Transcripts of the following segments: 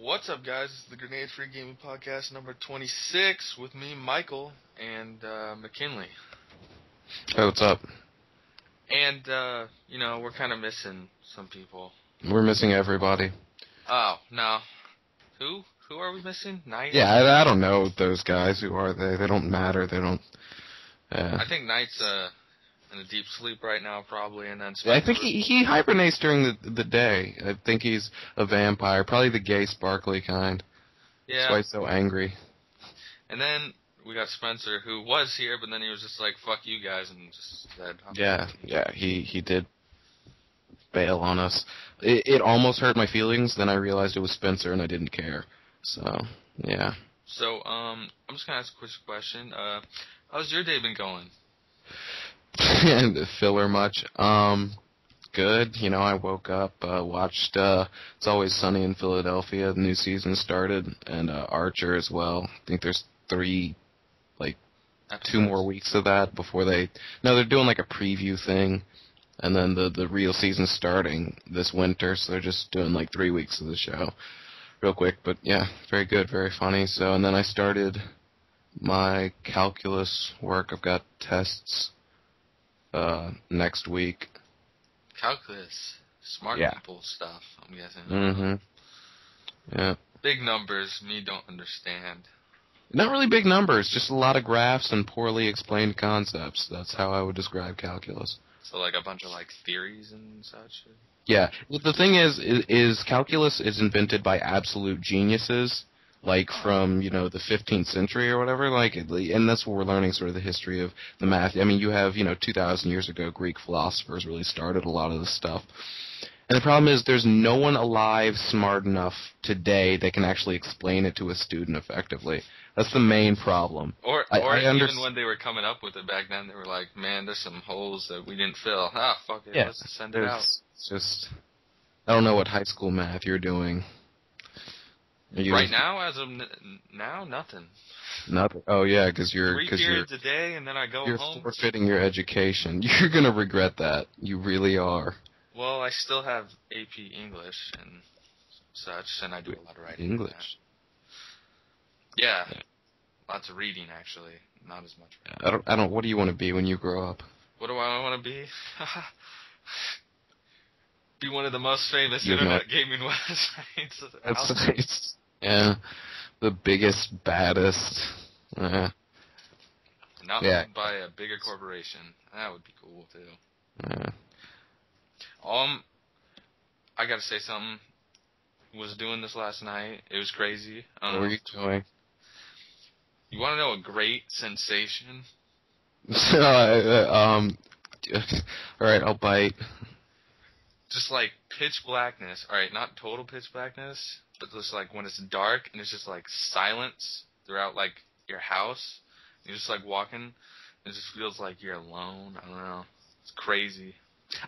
What's up, guys? It's the Grenade Free Gaming Podcast number 26 with me, Michael, and McKinley. Hey, what's up? And, we're kind of missing some people. We're missing everybody. Oh, no. Who? Who are we missing? Knight? Yeah, I don't know those guys. Who are they? They don't matter. They don't... I think Knight's in a deep sleep right now, probably, and then I think he hibernates during the day. I think he's a vampire, probably the gay, sparkly kind. Yeah. That's why he's so angry. And then we got Spencer, who was here, but then he was just like, fuck you guys, and just said... Yeah, he did bail on us. It almost hurt my feelings, then I realized it was Spencer, and I didn't care. So, yeah. So, I'm just going to ask a quick question. How's your day been going? Filler much. Good. I woke up, watched It's Always Sunny in Philadelphia. The new season started, and Archer as well. I think there's 2 more weeks of that before they're doing like a preview thing, and then the real season's starting this winter, so they're just doing like 3 weeks of the show. Real quick, but yeah, very good, very funny. So, and then I started my calculus work. I've got tests next week. Calculus. Smart people stuff, I'm guessing. Mm-hmm. Yeah. Big numbers, me don't understand. Not really big numbers, just a lot of graphs and poorly explained concepts. That's how I would describe calculus. So like a bunch of like theories and such? Yeah. The thing is calculus is invented by absolute geniuses, like from, the 15th century or whatever, and that's what we're learning, sort of the history of the math. I mean, you have, 2,000 years ago, Greek philosophers really started a lot of this stuff. And the problem is there's no one alive smart enough today that can actually explain it to a student effectively. That's the main problem. Or even when they were coming up with it back then, they were like, man, there's some holes that we didn't fill. Ah, fuck it, let's send it out. It's just, I don't know what high school math you're doing. Right now, as of now, nothing. Nothing. Oh yeah, because you're 3 periods a day, and then I go home. You're forfeiting your education. You're gonna regret that. You really are. Well, I still have AP English and such, and I do a lot of writing. English. Yeah, lots of reading actually, not as much. I don't. What do you want to be when you grow up? What do I want to be? Be one of the most famous internet gaming websites. That's yeah, the biggest, baddest. Not by a bigger corporation. That would be cool too. Yeah. I gotta say something. Was doing this last night. It was crazy. What were you doing? You want to know a great sensation? All right, I'll bite. Just like pitch blackness. All right, not total pitch blackness, but just like when it's dark and it's just like silence throughout like your house. You're just like walking. It just feels like you're alone. I don't know. It's crazy.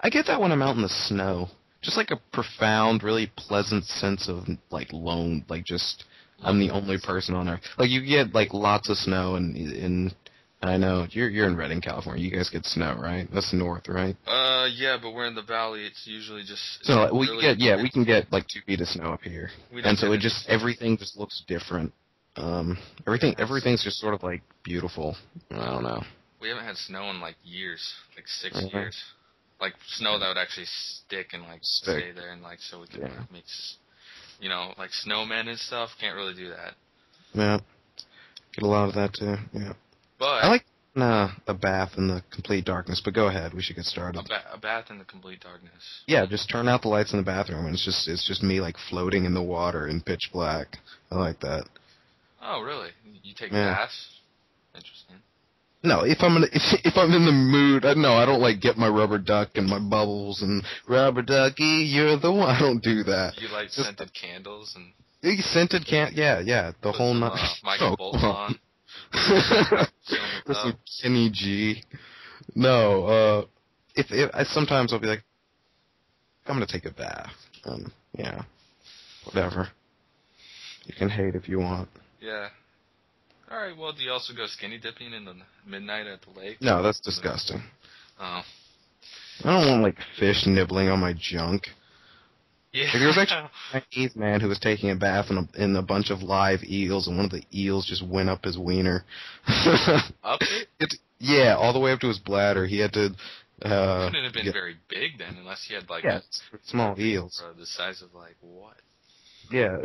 I get that when I'm out in the snow. Just like a profound, really pleasant sense of like lone, like just I'm the only person on earth. Like you get like lots of snow and I know you're in Redding, California. You guys get snow, right? That's north, right? Yeah, but we're in the valley. It's usually just we can get like 2 feet of snow up here, and so everything just looks different. Everything's just sort of like beautiful. I don't know. We haven't had snow in like years, like 6 years. Like snow that would actually stick and like stay there, and like so we can make, like snowmen and stuff. Can't really do that. Yeah, get a lot of that too. Yeah. But I like a bath in the complete darkness, but go ahead. We should get started. A bath in the complete darkness. Yeah, just turn out the lights in the bathroom, and it's just me like floating in the water in pitch black. I like that. Oh, really? You take baths? Interesting. No, if I'm in the mood, I don't like get my rubber duck and my bubbles and rubber ducky, you're the one. I don't do that. You like scented candles and scented the whole night. Michael Bolton on. Some Kenny G. No, sometimes I'll be like, I'm gonna take a bath. Whatever. You can hate if you want. Yeah. All right. Well, do you also go skinny dipping in the midnight at the lake? No, that's disgusting. Oh. I don't want like fish nibbling on my junk. Yeah. Like, there was actually a Chinese man who was taking a bath in a bunch of live eels, and one of the eels just went up his wiener. Up it? Yeah, all the way up to his bladder. He had to. Couldn't have been very big then, unless he had like small eels. the size of like what? Yeah.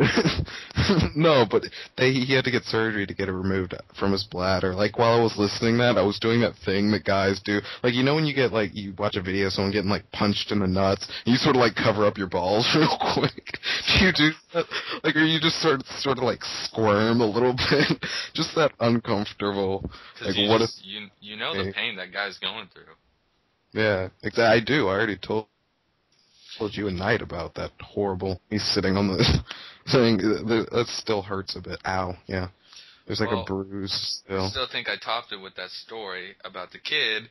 No, but he had to get surgery to get it removed from his bladder. Like, while I was listening to that, I was doing that thing that guys do. Like, you know when you get, like, you watch a video of someone getting, like, punched in the nuts, and you sort of, like, cover up your balls real quick? Do you do that? Like, or you just sort of, like, squirm a little bit? Just that uncomfortable. Like, what if... You know the pain that guy's going through. Yeah, exactly. I do. I already told you a night about that horrible. He's sitting on the thing. That still hurts a bit. Ow. Yeah. There's like a bruise still. I still think I topped it with that story about the kid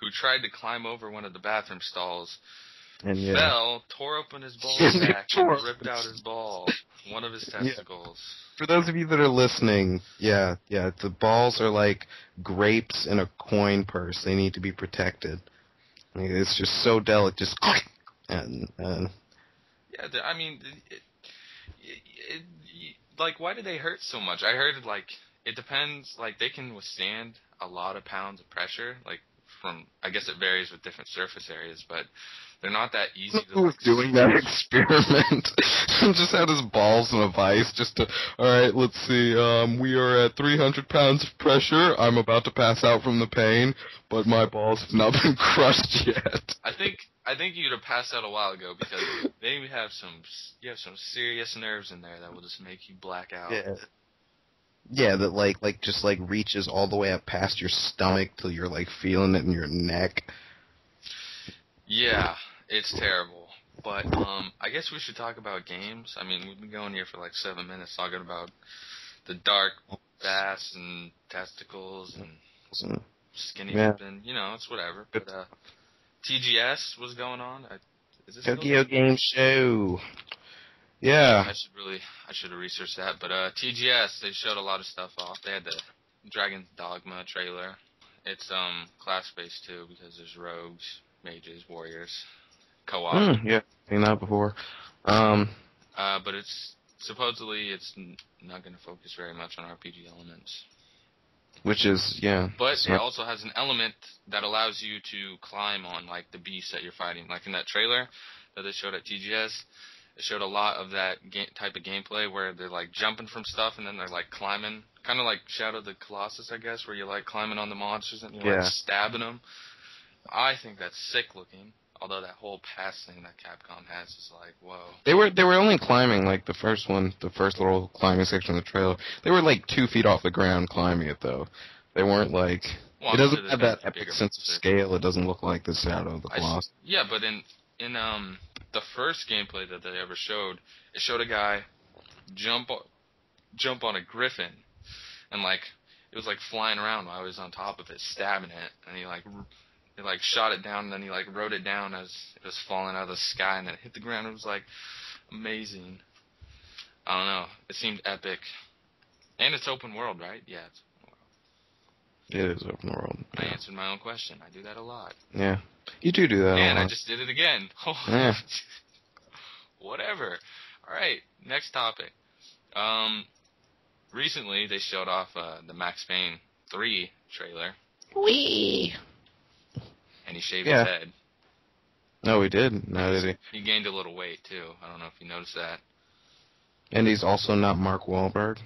who tried to climb over one of the bathroom stalls, and fell, tore open his ball sack, and ripped out his ball, one of his testicles. Yeah. For those of you that are listening, the balls are like grapes in a coin purse. They need to be protected. I mean, it's just so delicate. Just and yeah, I mean, like, why do they hurt so much? I heard, like, it depends. Like, they can withstand a lot of pounds of pressure. Like, I guess it varies with different surface areas, but they're not that easy to. Who was doing that experiment? Just had his balls in a vice. All right, let's see. We are at 300 pounds of pressure. I'm about to pass out from the pain, but my balls have not been crushed yet. I think you'd have passed out a while ago, because you have some serious nerves in there that will just make you black out. Yeah. Yeah, that just reaches all the way up past your stomach till you're like feeling it in your neck. Yeah, it's terrible. But I guess we should talk about games. I mean, we've been going here for like 7 minutes talking about the dark bass and testicles and skinny dipping. You know, it's whatever. But TGS was going on. Is this Tokyo Game Show. Yeah. I should have researched that. But TGS, they showed a lot of stuff off. They had the Dragon's Dogma trailer. It's class-based too, because there's rogues, mages, warriors, co-op. Yeah, seen that before. But supposedly it's not going to focus very much on RPG elements. Which is, yeah. But it also has an element that allows you to climb on, like, the beasts that you're fighting. Like in that trailer that they showed at TGS, it showed a lot of that type of gameplay where they're, like, jumping from stuff and then they're, like, climbing. Kind of like Shadow of the Colossus, I guess, where you're, like, climbing on the monsters and you're, like, stabbing them. I think that's sick looking. Although that whole pass thing that Capcom has is like, whoa. They were only climbing, like, the first little climbing section of the trailer. They were, like, 2 feet off the ground climbing it, though. They weren't, like... Well, it doesn't have that epic sense of scale. It doesn't look like the Shadow of the Colossus. Yeah, but in the first gameplay that they ever showed, it showed a guy jump on a griffin, and, like, it was, like, flying around while I was on top of it, stabbing it, and he, like, shot it down, and then he, like, rode it down as it was falling out of the sky, and then it hit the ground. It was, like, amazing. I don't know. It seemed epic. And it's open world, right? Yeah, it's open world. It is open world. I answered my own question. I do that a lot. Yeah. You do that and a lot. I just did it again. Yeah. Whatever. All right, next topic. Recently, they showed off the Max Payne 3 trailer. Whee! And he shaved his head. No, he did. No, did he? He gained a little weight, too. I don't know if you noticed that. And he's also not Mark Wahlberg?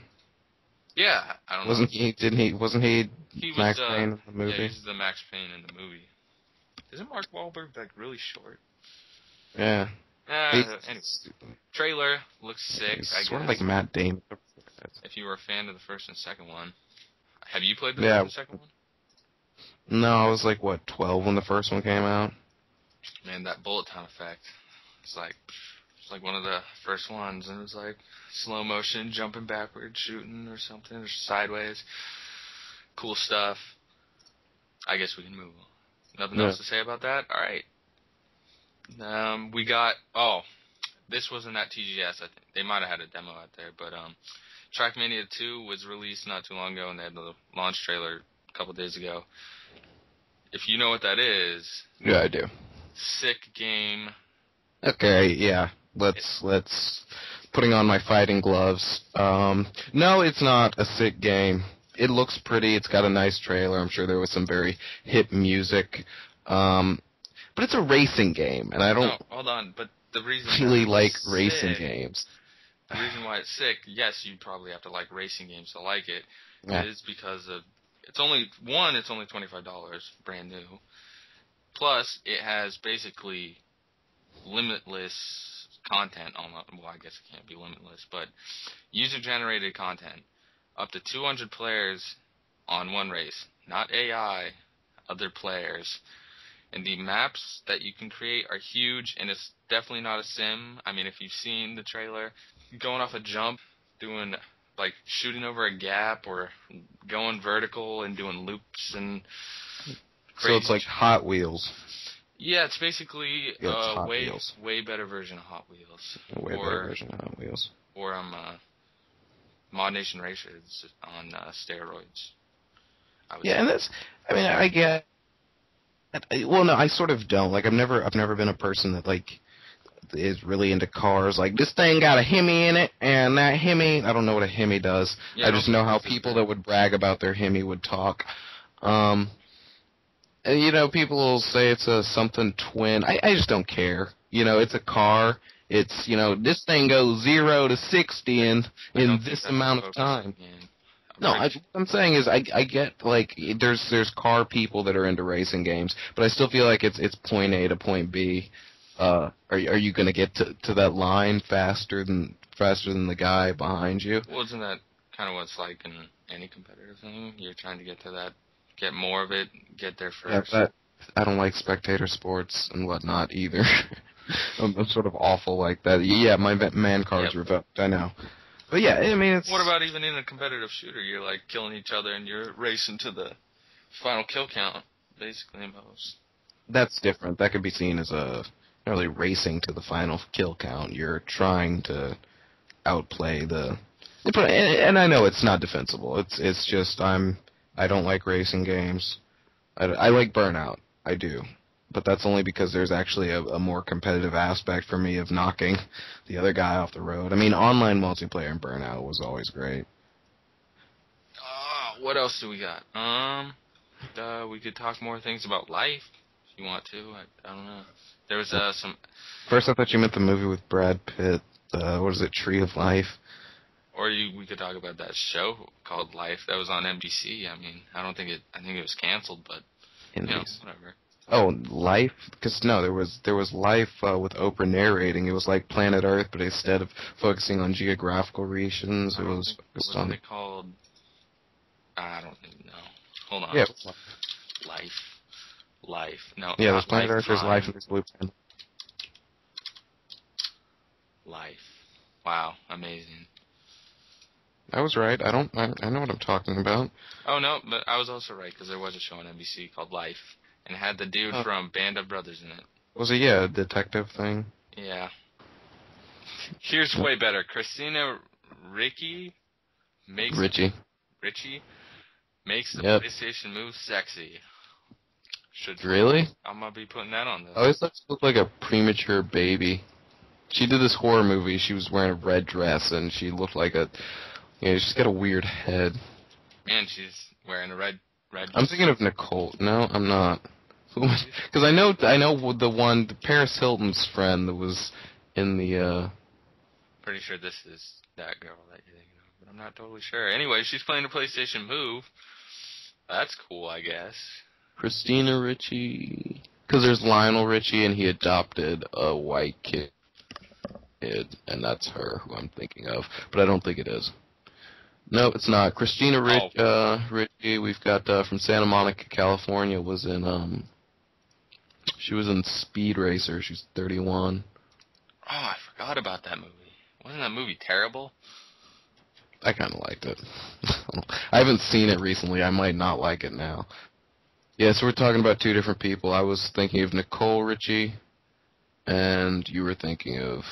Yeah, I don't know. Wasn't he Max Payne in the movie? Yeah, he's the Max Payne in the movie. Isn't Mark Wahlberg, like, really short? Yeah. Anyway, trailer looks sick, I guess. Sort of like Matt Damon. If you were a fan of the first and second one. Have you played the second one? No, I was like, 12 when the first one came out? Man, that bullet time effect. It's like one of the first ones, and it was like slow motion, jumping backwards, shooting or something, or sideways. Cool stuff. I guess we can move on. Nothing else to say about that? Alright. We got... Oh, this wasn't at TGS, I think. They might have had a demo out there, but Trackmania 2 was released not too long ago, and they had the launch trailer a couple days ago. If you know what that is... Yeah, I do. Sick game. Okay, yeah. Let's putting on my fighting gloves. No, it's not a sick game. It looks pretty. It's got a nice trailer. I'm sure there was some very hip music. But it's a racing game, and I don't hold on. But the reason really like sick, racing games. The reason why it's sick, yes, you'd probably have to like racing games to like it. Yeah. It is because of it's only $25, brand new. Plus, it has basically limitless content on. Well, I guess it can't be limitless, but user-generated content. Up to 200 players on one race, not AI, other players. And the maps that you can create are huge, and it's definitely not a sim. I mean, if you've seen the trailer, going off a jump, doing, like, shooting over a gap, or going vertical and doing loops and crazy. So it's like Hot Wheels. Yeah, it's basically Hot way Wheels. way better version of Hot Wheels. A way better version of Hot Wheels. Or Mod Nation Racers on steroids. Yeah, and that's. I mean, I get. Well, no, I sort of don't. Like, I've never been a person that like is really into cars. Like, this thing got a Hemi in it, and that Hemi, I don't know what a Hemi does. Yeah, I just know how people that would brag about their Hemi would talk. And, you know, people will say it's a something twin. I just don't care. You know, it's a car. It's, you know, this thing goes 0 to 60 in this amount of time. No, what I'm saying is I get, like, there's car people that are into racing games, but I still feel like it's point A to point B. Are you going to get to that line faster than the guy behind you? Well, isn't that kind of what it's like in any competitive thing? You're trying to get to that, get more of it, get there first. Yeah, but I don't like spectator sports and whatnot either. I'm sort of awful like that. Yeah, my man cards revoked, I know. But yeah, I mean, it's... What about even in a competitive shooter? You're, like, killing each other and you're racing to the final kill count, basically, in most. That's different. That could be seen as not really racing to the final kill count. You're trying to outplay the... And I know it's not defensible. It's just I don't like racing games. I like Burnout. I do. But that's only because there's actually a more competitive aspect for me of knocking the other guy off the road. I mean, online multiplayer in Burnout was always great. What else do we got? We could talk more things about life if you want to. I don't know. There was some... First, I thought you meant the movie with Brad Pitt. What is it, Tree of Life? Or we could talk about that show called Life that was on NBC. I mean, I think it was canceled, but you know, whatever. Oh, Life? Because no, there was Life with Oprah narrating. It was like Planet Earth, but instead of focusing on geographical regions, it was focused on. Wasn't it called? I don't think. No. Hold on. Yeah. Life. No. Yeah, there's Planet Earth. There's Life, and there's Blue Planet. Life. Wow, amazing. I was right. I know what I'm talking about. Oh no, but I was also right because there was a show on NBC called Life. And it had the dude from Band of Brothers in it. Was it, a detective thing? Yeah. Here's way better. Christina Ricci makes the PlayStation Move sexy. Really? I'm going to be putting that on this. I always thought she looked like a premature baby. She did this horror movie. She was wearing a red dress, and she looked like she's got a weird head. Man, she's wearing a red dress. I'm thinking of Nicole. No, I'm not. Because I know the Paris Hilton's friend that was in the. Pretty sure this is that girl that you're thinking of, but I'm not totally sure. Anyway, she's playing the PlayStation Move. That's cool, I guess. Christina Ricci. Because there's Lionel Richie, and he adopted a white kid, and that's her who I'm thinking of. But I don't think it is. No, it's not. Christina Ricci, we've got from Santa Monica, California, was in she was in Speed Racer. She's 31. Oh, I forgot about that movie. Wasn't that movie terrible? I kind of liked it. I haven't seen it recently. I might not like it now. Yeah, so we're talking about two different people. I was thinking of Nicole Richie, and you were thinking of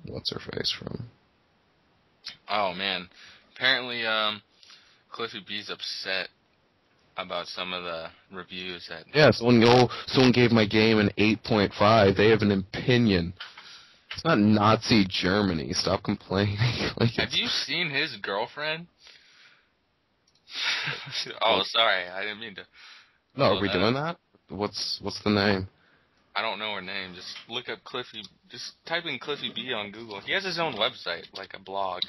what's her face from? Oh man. Apparently, Cliffy B's upset about some of the reviews that... Yeah, someone gave my game an 8.5. They have an opinion. It's not Nazi Germany. Stop complaining. Have you seen his girlfriend? Oh, sorry, I didn't mean to. No, are we doing that? What's the name? I don't know her name. Just look up Cliffy. Just type in Cliffy B on Google. He has his own website, like a blog,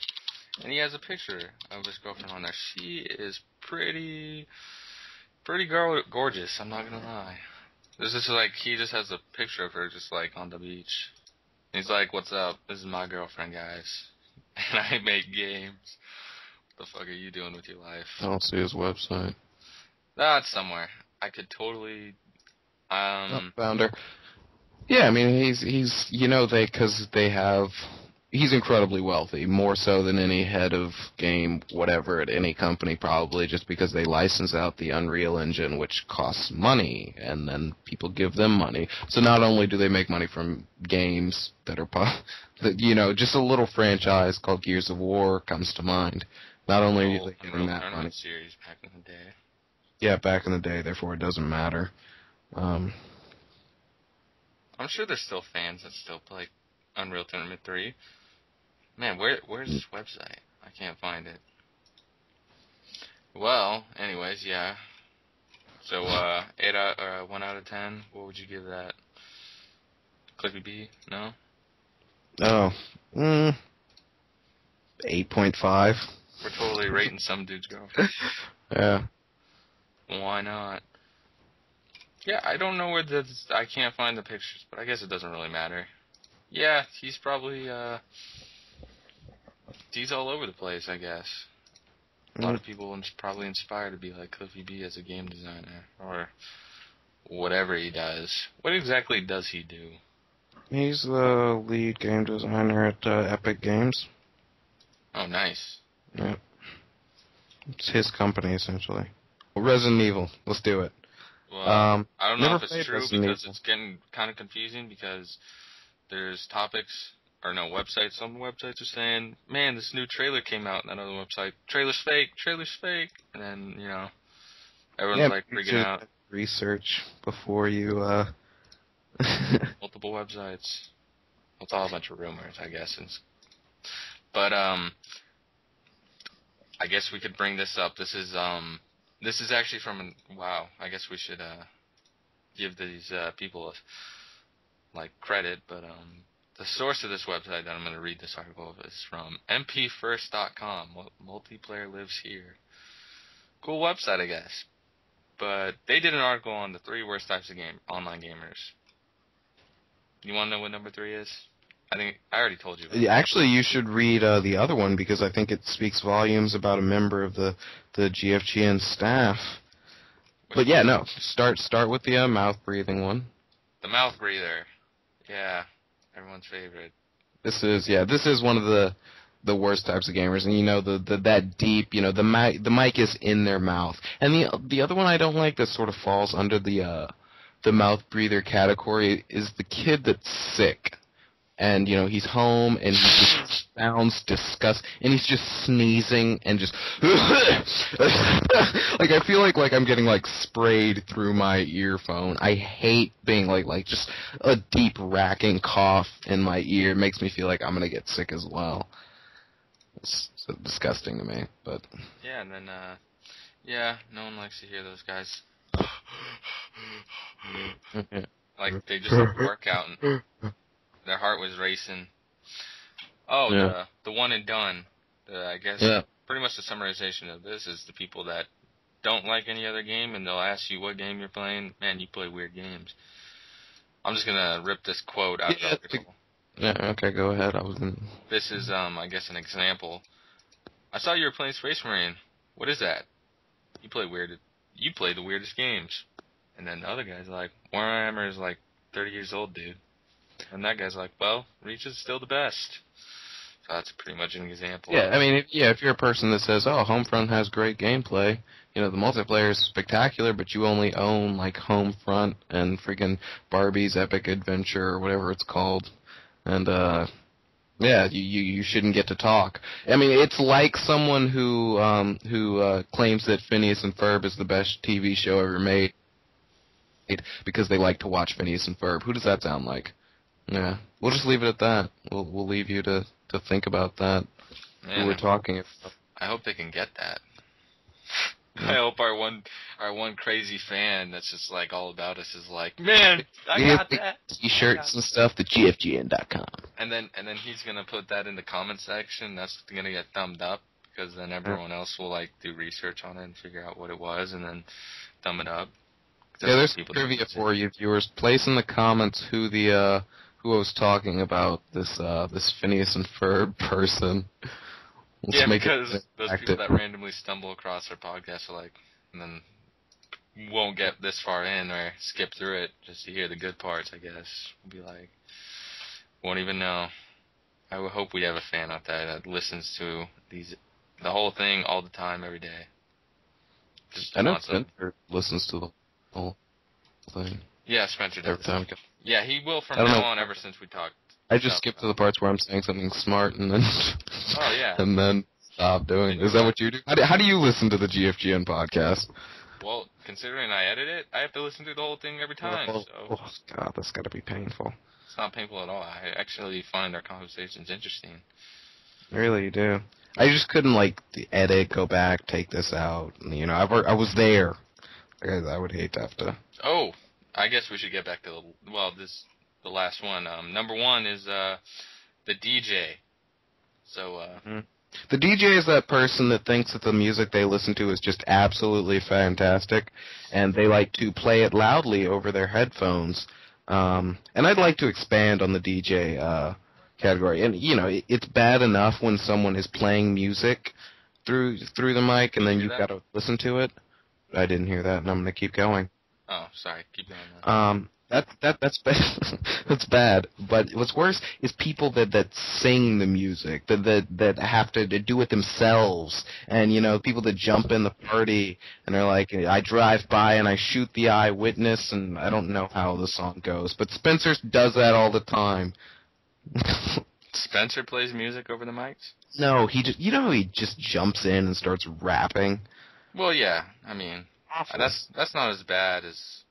and he has a picture of his girlfriend on there. She is pretty gorgeous. I'm not gonna lie. This is like he just has a picture of her, just like on the beach. He's like, "What's up? This is my girlfriend, guys, and I make games. What the fuck are you doing with your life?" I don't see his website. That's somewhere. I could totally. Found her. Yeah, I mean he's he's incredibly wealthy, more so than any head of game whatever at any company probably, just because they license out the Unreal Engine, which costs money, and then people give them money. So not only do they make money from games that are just a little franchise called Gears of War comes to mind. Not only are they getting that money. Series back in the day. Yeah, back in the day. Therefore, it doesn't matter. I'm sure there's still fans that still play Unreal Tournament 3. Man, where's his website? I can't find it. Well, anyways, yeah. So, 1 out of 10, what would you give that? Cliffy B? No? Oh. 8.5. We're totally rating some dude's girlfriend. Yeah. Why not? Yeah, I don't know where I can't find the pictures, but I guess it doesn't really matter. Yeah, he's probably, he's all over the place, I guess. A lot of people probably inspired to be like Cliffy B as a game designer, or whatever he does. What exactly does he do? He's the lead game designer at Epic Games. Oh, nice. Yeah. It's his company, essentially. Resident Evil. Let's do it. Well, I don't know if it's true Resident because Evil. it's getting kind of confusing because there's topics, or no, websites. Some websites are saying, man, this new trailer came out, and another website, trailer's fake, and then, everyone's like freaking out. Research before you, Multiple websites. It's all a bunch of rumors, I guess. But, I guess we could bring this up. This is actually from wow. I guess we should give these people credit, but the source of this website that I'm going to read this article of is from mpfirst.com. Multiplayer lives here. Cool website, I guess. But they did an article on the 3 worst types of online gamers. You want to know what number 3 is? I think I already told you. Actually, you should read the other one because I think it speaks volumes about a member of the GFGN staff. But yeah, no. Start with the mouth breathing one. The mouth breather. Yeah, everyone's favorite. This is one of the worst types of gamers, and that deep, the mic is in their mouth. And the other one I don't like that sort of falls under the mouth breather category is the kid that's sick. And, he's home, and he just sounds disgusting, and he's just sneezing, and just, I feel like I'm getting, sprayed through my earphone. I hate being, just a deep racking cough in my ear. It makes me feel like I'm gonna get sick as well. It's so disgusting to me, but... Yeah, and then, no one likes to hear those guys. They just work out and... Their heart was racing. Oh, yeah. The one and done. I guess pretty much the summarization of this is the people that don't like any other game, and they'll ask you what game you're playing. Man, you play weird games. I'm just going to rip this quote out of the article. Yeah, okay, go ahead. This is, I guess, an example. I saw you were playing Space Marine. What is that? You play the weirdest games. And then the other guy's like, Warhammer is 30 years old, dude. And that guy's like, well, Reach is still the best. So that's pretty much an example. Yeah, I mean, if you're a person that says, oh, Homefront has great gameplay, the multiplayer is spectacular, but you only own, Homefront and freaking Barbie's Epic Adventure or whatever it's called. And, you shouldn't get to talk. I mean, it's like someone who claims that Phineas and Ferb is the best TV show ever made because they like to watch Phineas and Ferb. Who does that sound like? Yeah. We'll just leave it at that. We'll leave you to think about that. Man, Who we're talking about. I hope they can get that. Yeah. I hope our one crazy fan that's just like all about us is like, man, I got that. T-shirts and stuff. The GFGN.com. And then he's gonna put that in the comment section. That's gonna get thumbed up because then everyone else will like do research on it and figure out what it was and then thumb it up. Yeah, there's trivia for you viewers. Place in the comments who I was talking about, this Phineas and Ferb person. Let's because those people that randomly stumble across our podcast are like, and then won't get this far in or skip through it just to hear the good parts, I guess. We'll be like, won't even know. I would hope we have a fan out there that listens to the whole thing all the time, every day. I know Spencer listens to the whole thing. Yeah, Spencer does. Every time. Yeah, he will from now on ever since we talked. I just skip to the parts where I'm saying something smart and then and then stop doing it. Is that what you do? How do you listen to the GFGN podcast? Well, considering I edit it, I have to listen to the whole thing every time. Oh God, that's got to be painful. It's not painful at all. I actually find our conversations interesting. Really, you do. I just couldn't edit, go back, take this out. You know, I was there. I would hate to have to. Oh, I guess we should get back to the last one. Number one is the DJ. So. The DJ is that person that thinks that the music they listen to is just absolutely fantastic, and they like to play it loudly over their headphones. And I'd like to expand on the DJ category. And you know, it's bad enough when someone is playing music through the mic, and then you've got to listen to it. I didn't hear that, and I'm going to keep going. Oh, sorry. Keep going. That's bad. That's bad. But what's worse is people that sing the music, that have to do it themselves, and you know, people that jump in the party and they're like, I drive by and I shoot the eyewitness, and I don't know how the song goes, but Spencer does that all the time. Spencer plays music over the mics? No, he just jumps in and starts rapping. Well, yeah, I mean, that's not as bad as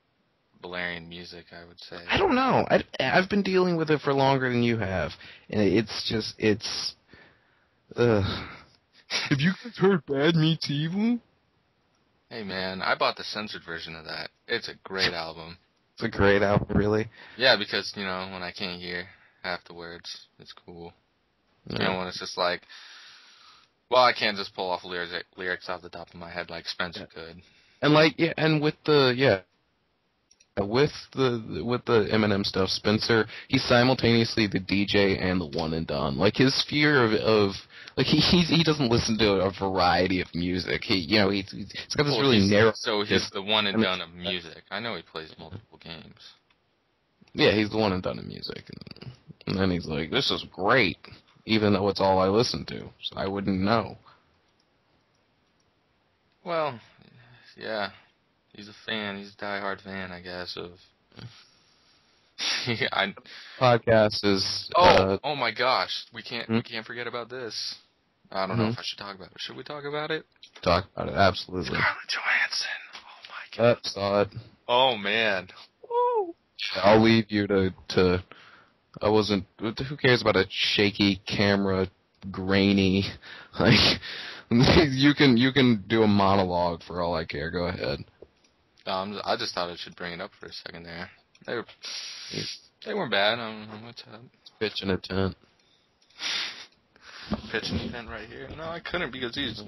blaring music, I would say. I don't know. I've been dealing with it for longer than you have, and it's. Have you guys heard Bad Meets Evil? Hey man, I bought the censored version of that. It's a great album. It's a great album, really. Yeah, because you know when I can't hear half the words, it's cool. Yeah. You know when it's just like, well, I can't just pull off lyrics off the top of my head like Spencer could. And with the Eminem stuff, Spencer, he's simultaneously the DJ and the one and done. Like his fear of he doesn't listen to a variety of music. He's got this really narrow. So he's the one and done of music. I know he plays multiple games. Yeah, he's the one and done of music, and then he's like, "This is great," even though it's all I listen to, so I wouldn't know. Well, yeah. He's a fan. He's a diehard fan, I guess, of... Podcast is... Oh my gosh. We can't forget about this. I don't know if I should talk about it. Should we talk about it? Talk about it, absolutely. Scarlett Johansson. Oh my god. Saw it. Oh man. Woo. I'll leave you to... I wasn't... Who cares about a shaky camera, grainy... You can do a monologue for all I care. Go ahead. I just thought I should bring it up for a second there. They weren't bad. What's up? Pitching a tent. Pitching a tent right here? No, I couldn't because these...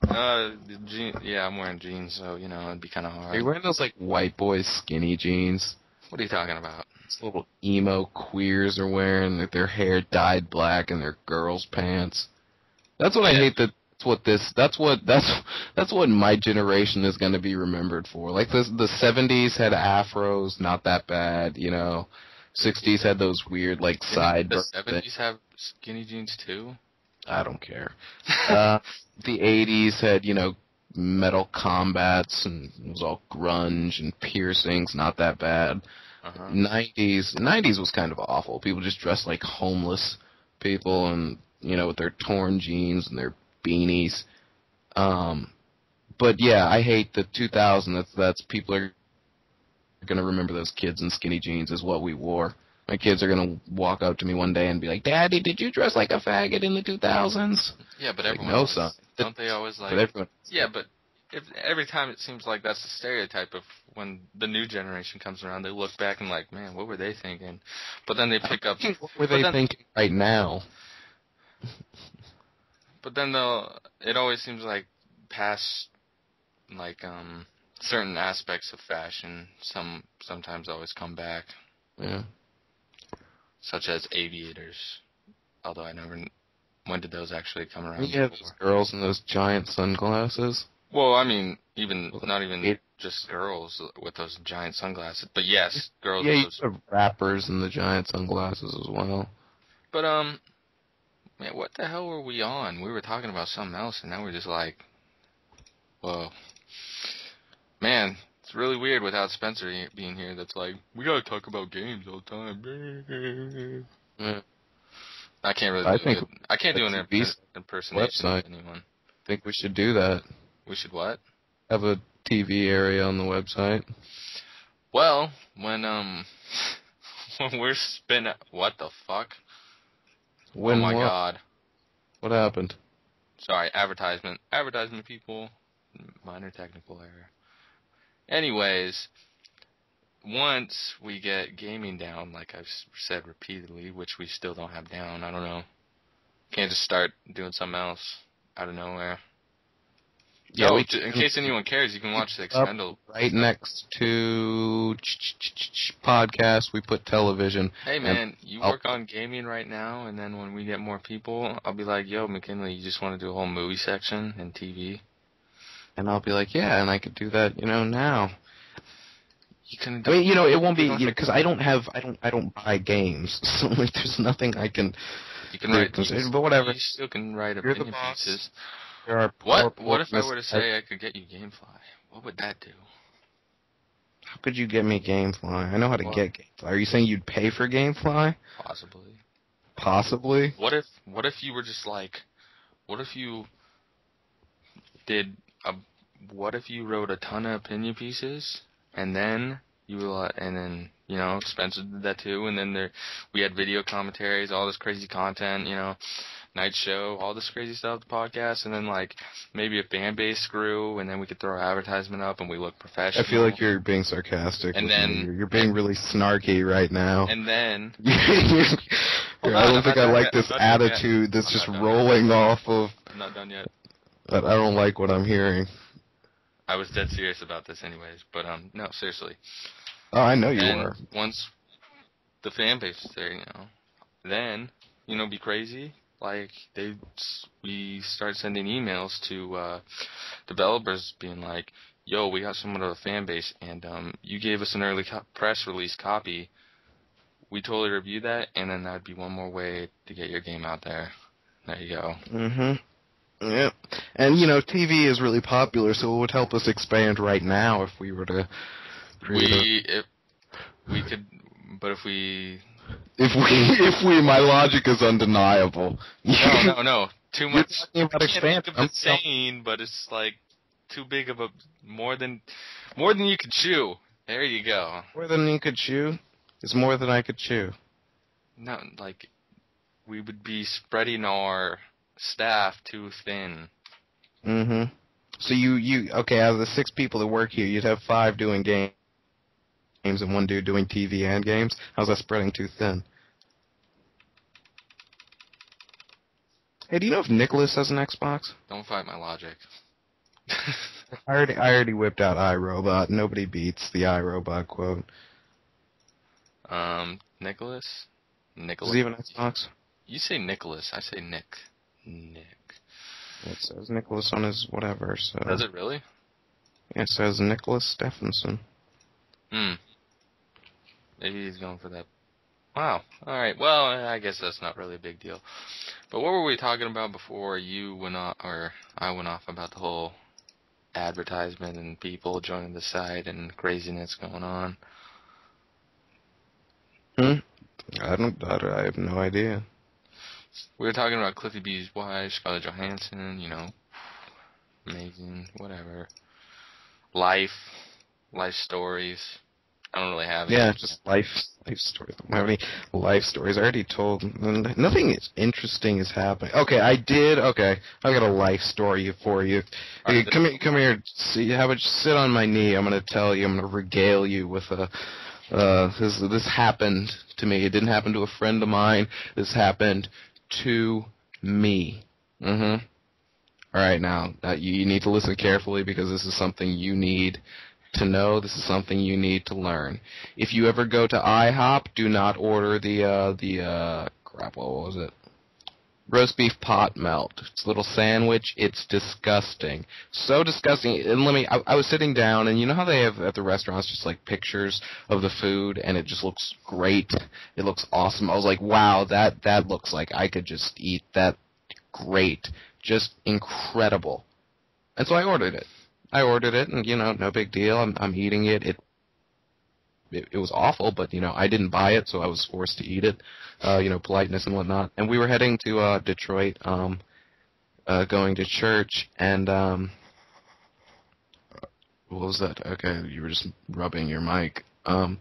I'm wearing jeans, so, you know, it'd be kind of hard. Are you wearing those, white boy skinny jeans? What are you talking about? Those little emo queers are wearing their hair dyed black and their girls' pants. That's what I hate that... That's what my generation is going to be remembered for. Like the 70s had afros, not that bad, you know. 60s had those weird side. The 70s have skinny jeans too? I don't care. The 80s had, Metal Combats and it was all grunge and piercings, not that bad. 90s was kind of awful. People just dressed like homeless people and, with their torn jeans and their beanies. But yeah, I hate the 2000. That's people are going to remember those kids in skinny jeans as what we wore. My kids are gonna walk up to me one day and be like, "Daddy, did you dress like a faggot in the 2000s?" Yeah, but Like, everyone no, always, son. don't they always like? But everyone. Yeah, but if every time it seems like that's the stereotype of when the new generation comes around, they look back and like, man, what were they thinking? But then they pick up. What were they thinking right now? But then it always seems like past, like certain aspects of fashion, sometimes always come back. Yeah. Such as aviators. Although I never. When did those actually come around? Yeah, those girls in those giant sunglasses. Well, I mean, not even just girls with those giant sunglasses, but yes, girls. Yeah, with you those. have rappers in the giant sunglasses as well. But man, what the hell were we on? We were talking about something else, and now we're just like, whoa, man, it's really weird without Spencer being here. That's like, we gotta talk about games all the time. Yeah. I can't really. I can't do an impersonation of anyone. I think we should do that. We should what? Have a TV area on the website. Well, when we're spinning, what the fuck? When oh my what? God! What happened? Sorry, advertisement people. Minor technical error. Anyways, once we get gaming down, like I've said repeatedly, which we still don't have down, I don't know. Can't just start doing something else out of nowhere. Yeah, in case anyone cares, you can watch the Expendable. Right next to podcast, we put television. Hey man, you work on gaming right now, and then when we get more people, I'll be like, yo, McKinley, you just want to do a whole movie section and TV? And I'll be like, yeah, and I could do that, now. You can. I mean, it won't be, because I don't buy games, so like, there's nothing I can. You can write, but whatever. You still can write opinion pieces. What if I were to say I could get you GameFly? What would that do? How could you get me GameFly? I know how to get GameFly. Are you saying you'd pay for GameFly? Possibly. Possibly? What if you were just like, what if you wrote a ton of opinion pieces, and then Spencer did that too, and then we had video commentaries, all this crazy content, night show, all this crazy stuff, the podcast, and then like maybe a fan base grew, and then we could throw an advertisement up, and we look professional. I feel like you're being sarcastic. And then you're being really snarky right now. And then I don't think I like this attitude that's just rolling off of. I'm not done yet. But I don't like what I'm hearing. I was dead serious about this anyways, but no, seriously. Oh, I know you were. Once the fan base is there, then, be crazy. Like, we start sending emails to developers being like, yo, we got somewhat of a fan base, and you gave us an early press release copy. We totally reviewed that, and then that would be one more way to get your game out there. There you go. Mm-hmm. Yeah. And, TV is really popular, so it would help us expand right now if we were to my logic is undeniable. No. Too much. You're talking about expansion. I'm saying, but it's like too big of a more than you could chew. There you go. More than you could chew is more than I could chew. No, like we would be spreading our staff too thin. Mm-hmm. So okay, out of the 6 people that work here, you'd have 5 doing games and 1 dude doing TV and games. How's that spreading too thin? Hey, do you know if Nicholas has an Xbox? Don't fight my logic. I already whipped out iRobot. Nobody beats the iRobot quote. Nicholas? Does he have an Xbox? You say Nicholas. I say Nick. It says Nicholas on his whatever, so... Does it really? Yeah, it says Nicholas Stephenson. Maybe he's going for that. Wow. Alright, well, I guess that's not really a big deal. But what were we talking about before you went off, or I went off about the whole advertisement and people joining the site and craziness going on? I have no idea. We were talking about Cliffy B's wife, Scarlett Johansson, amazing, whatever. Life stories. I don't really have any. Yeah, just life stories. I don't have any life stories. I already told. Nothing interesting is happening. Okay, I did. Okay, I've got a life story for you. Okay, Right, come here. See, how about you sit on my knee? I'm gonna tell you. I'm gonna regale you with a. This happened to me. It didn't happen to a friend of mine. This happened to me. Mm-hmm. All right, now you need to listen carefully because this is something you need to know. This is something you need to learn. If you ever go to IHOP, do not order the crap. What was it? Roast beef pot melt. It's a little sandwich. It's disgusting. So disgusting. And I was sitting down, and you know how they have at the restaurants just like pictures of the food, and it just looks great. It looks awesome. I was like, wow, that looks like I could just eat that. Great. Just incredible. And so I ordered it. And no big deal. I'm eating it. It was awful, but I didn't buy it, so I was forced to eat it. Politeness and whatnot. And we were heading to Detroit, going to church, and what was that? Okay, you were just rubbing your mic. And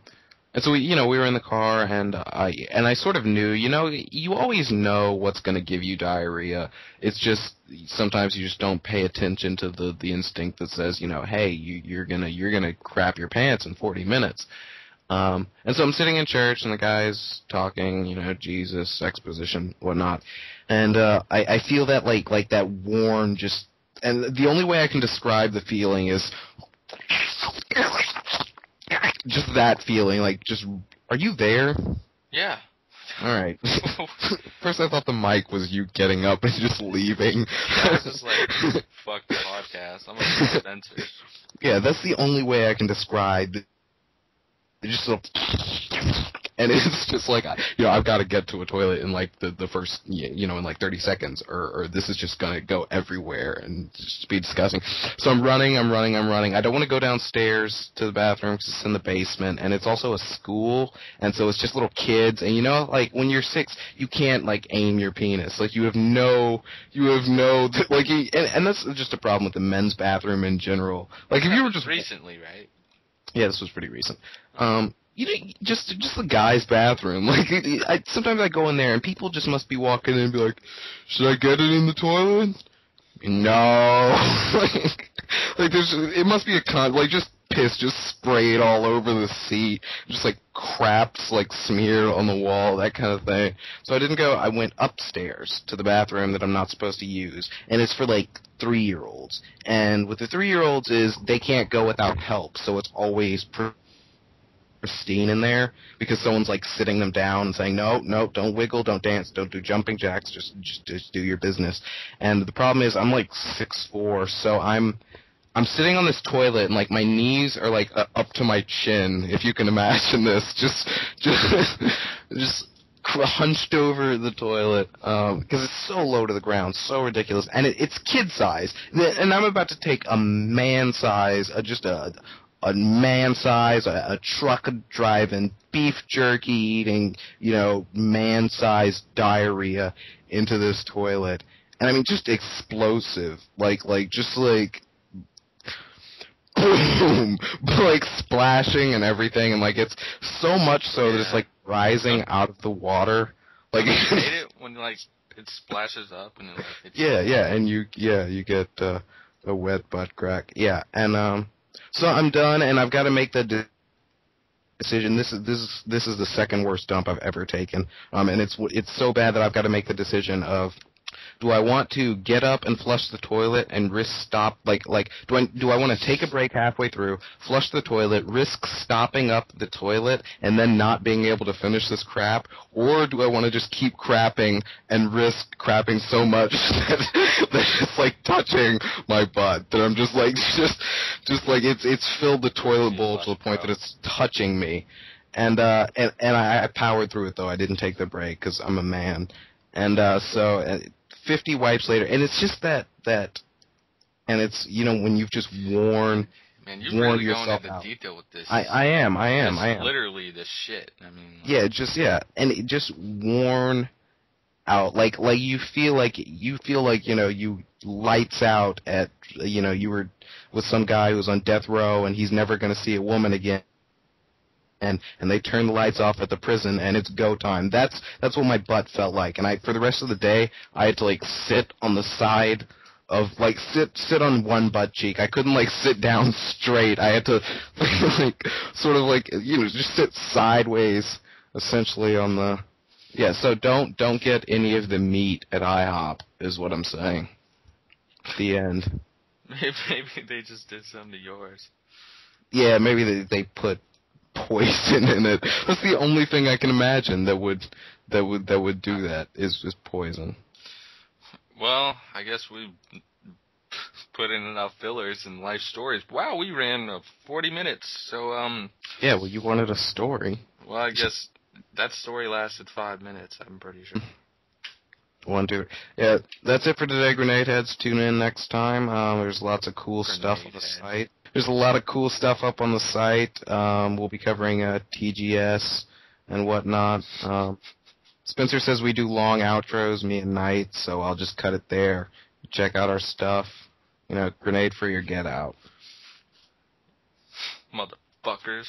so we were in the car, and I sort of knew, you always know what's going to give you diarrhea. It's just sometimes you just don't pay attention to the instinct that says, hey, you're gonna crap your pants in 40 minutes. And so I'm sitting in church, and the guy's talking, Jesus, exposition, whatnot, and I feel that like that warm just, and the only way I can describe the feeling is. Just that feeling, like, are you there? Yeah. Alright. First I thought the mic was you getting up and just leaving. Yeah, I was just like, fuck the podcast. I'm gonna go Spencer. Yeah, that's the only way I can describe it. Just and it's just like, I've got to get to a toilet in like the first, in like 30 seconds, or this is just gonna go everywhere and just be disgusting. So I'm running. I don't want to go downstairs to the bathroom because it's in the basement, and it's also a school, and so it's just little kids, and like when you're 6, you can't like aim your penis, like you have no, like, and that's just a problem with the men's bathroom in general. Like if you were just recently, right? Yeah, this was pretty recent. Just the guy's bathroom. Like, sometimes I go in there and people just must be walking in and be like, "Should I get it in the toilet?" No. like it must be just piss just sprayed all over the seat, just like crap's like smeared on the wall, that kind of thing. So I didn't go. I went upstairs to the bathroom that I'm not supposed to use, and it's for like 3-year-olds. And with the 3-year-olds is they can't go without help, so it's always pristine in there because someone's like sitting them down and saying, no, don't wiggle, don't dance, don't do jumping jacks, just do your business. And the problem is I'm like 6'4", so I'm sitting on this toilet and like my knees are like up to my chin, if you can imagine this, just hunched over the toilet because it's so low to the ground, so ridiculous, and it's kid size, and I'm about to take a man size, a man size, a truck driving, beef jerky eating, man size diarrhea into this toilet, and I mean just explosive, like boom, like splashing and everything, and like it's so much so that it's like rising out of the water. Like you hate it when like it splashes up and it like hits and you get a wet butt crack. Yeah, and so I'm done, and I've got to make the decision. This is the second worst dump I've ever taken, and it's so bad that I've got to make the decision of, do I want to get up and flush the toilet and risk stop do I want to take a break halfway through, flush the toilet, risk stopping up the toilet and then not being able to finish this crap, or do I want to just keep crapping and risk crapping so much that it's like touching my butt, that I'm just like it's filled the toilet bowl to the point that it's touching me, and I powered through it though. I didn't take the break because I'm a man, and so 50 wipes later, and it's just that, and it's, when you've just worn really yourself going into out. detail with this. I am. It's literally the shit. I mean. And it just worn out, like you feel like you lights out at, you were with some guy who's on death row and he's never going to see a woman again. and they turn the lights off at the prison, and it's go time. That's what my butt felt like. And for the rest of the day, I had to, like, sit on the side of, like, sit on one butt cheek. I couldn't, like, sit down straight. I had to, like, sort of, like, you know, just sit sideways, essentially, on the... Yeah, so don't get any of the meat at IHOP, is what I'm saying. The end. Maybe they just did some to yours. Yeah, maybe they put poison in it. That's the only thing I can imagine that would do that is poison. Well, I guess we put in enough fillers and life stories. Wow, we ran 40 minutes. So Yeah, well, you wanted a story. Well, I guess that story lasted 5 minutes. I'm pretty sure. 1, 2. Yeah, that's it for today, Grenade Heads. Tune in next time. There's lots of cool stuff on the site. There's a lot of cool stuff up on the site. We'll be covering TGS and whatnot. Spencer says we do long outros, me and Knight, so I'll just cut it there. Check out our stuff. You know, grenade for your get out. Motherfuckers.